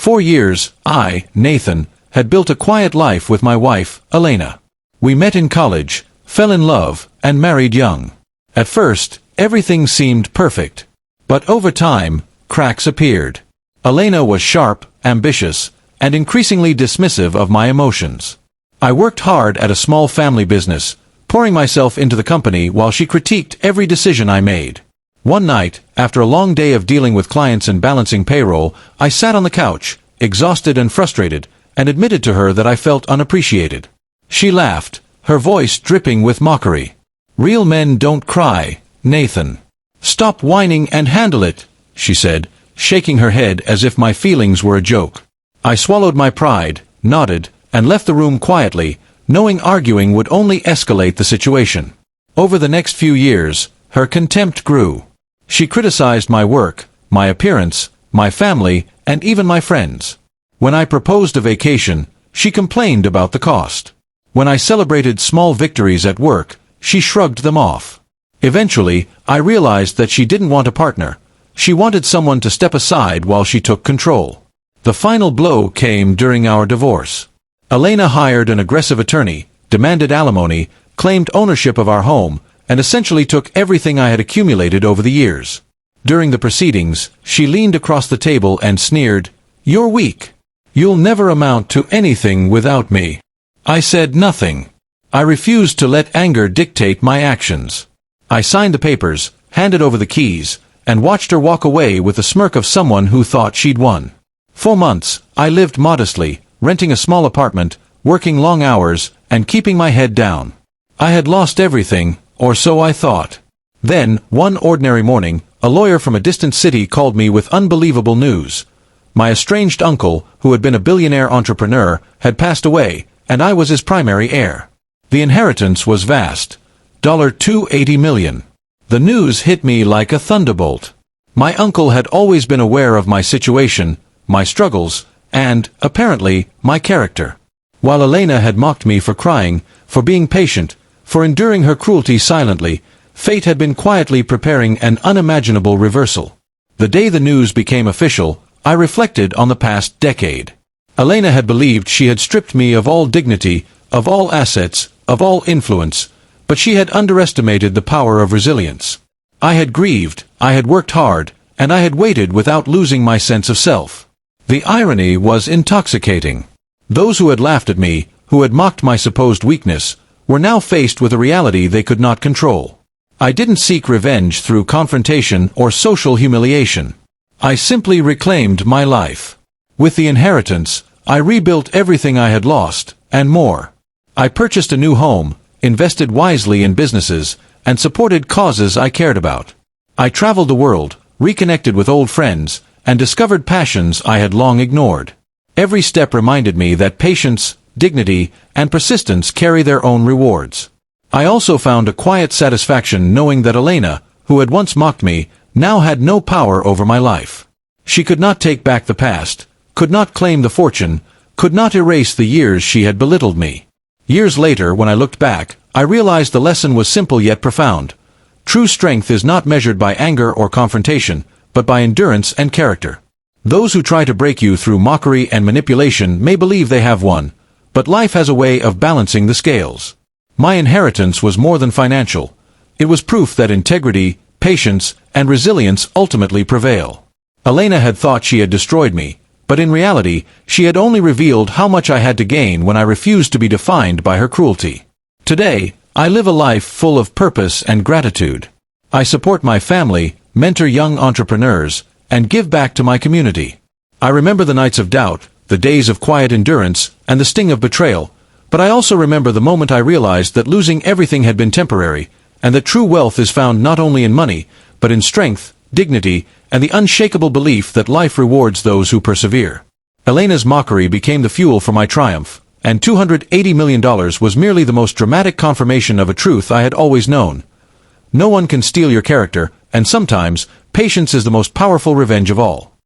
4 years, I, Nathan, had built a quiet life with my wife, Elena. We met in college, fell in love, and married young. At first, everything seemed perfect. But over time, cracks appeared. Elena was sharp, ambitious, and increasingly dismissive of my emotions. I worked hard at a small family business, pouring myself into the company while she critiqued every decision I made. One night, after a long day of dealing with clients and balancing payroll, I sat on the couch, exhausted and frustrated, and admitted to her that I felt unappreciated. She laughed, her voice dripping with mockery. "Real men don't cry, Nathan. Stop whining and handle it," she said, shaking her head as if my feelings were a joke. I swallowed my pride, nodded, and left the room quietly, knowing arguing would only escalate the situation. Over the next few years, her contempt grew. She criticized my work, my appearance, my family, and even my friends. When I proposed a vacation, she complained about the cost. When I celebrated small victories at work, she shrugged them off. Eventually, I realized that she didn't want a partner. She wanted someone to step aside while she took control. The final blow came during our divorce. Elena hired an aggressive attorney, demanded alimony, claimed ownership of our home, and essentially took everything I had accumulated over the years. During the proceedings, she leaned across the table and sneered, "You're weak. You'll never amount to anything without me." I said nothing. I refused to let anger dictate my actions. I signed the papers, handed over the keys, and watched her walk away with the smirk of someone who thought she'd won. For months, I lived modestly, renting a small apartment, working long hours, and keeping my head down. I had lost everything, or so I thought. Then, one ordinary morning, a lawyer from a distant city called me with unbelievable news. My estranged uncle, who had been a billionaire entrepreneur, had passed away, and I was his primary heir. The inheritance was vast. $280 million. The news hit me like a thunderbolt. My uncle had always been aware of my situation, my struggles, and, apparently, my character. While Elena had mocked me for crying, for being patient, for enduring her cruelty silently, fate had been quietly preparing an unimaginable reversal. The day the news became official, I reflected on the past decade. Elena had believed she had stripped me of all dignity, of all assets, of all influence, but she had underestimated the power of resilience. I had grieved, I had worked hard, and I had waited without losing my sense of self. The irony was intoxicating. Those who had laughed at me, who had mocked my supposed weakness, were now faced with a reality they could not control. I didn't seek revenge through confrontation or social humiliation. I simply reclaimed my life. With the inheritance, I rebuilt everything I had lost, and more. I purchased a new home, invested wisely in businesses, and supported causes I cared about. I traveled the world, reconnected with old friends, and discovered passions I had long ignored. Every step reminded me that patience, dignity, and persistence carry their own rewards. I also found a quiet satisfaction knowing that Elena, who had once mocked me, now had no power over my life. She could not take back the past, could not claim the fortune, could not erase the years she had belittled me. Years later, when I looked back, I realized the lesson was simple yet profound. True strength is not measured by anger or confrontation, but by endurance and character. Those who try to break you through mockery and manipulation may believe they have won, but life has a way of balancing the scales. My inheritance was more than financial. It was proof that integrity, patience, and resilience ultimately prevail. Elena had thought she had destroyed me, but in reality, she had only revealed how much I had to gain when I refused to be defined by her cruelty. Today, I live a life full of purpose and gratitude. I support my family, mentor young entrepreneurs, and give back to my community. I remember the nights of doubt, the days of quiet endurance, and the sting of betrayal, but I also remember the moment I realized that losing everything had been temporary, and that true wealth is found not only in money, but in strength, dignity, and the unshakable belief that life rewards those who persevere. Elena's mockery became the fuel for my triumph, and $280 million was merely the most dramatic confirmation of a truth I had always known. No one can steal your character, and sometimes, patience is the most powerful revenge of all.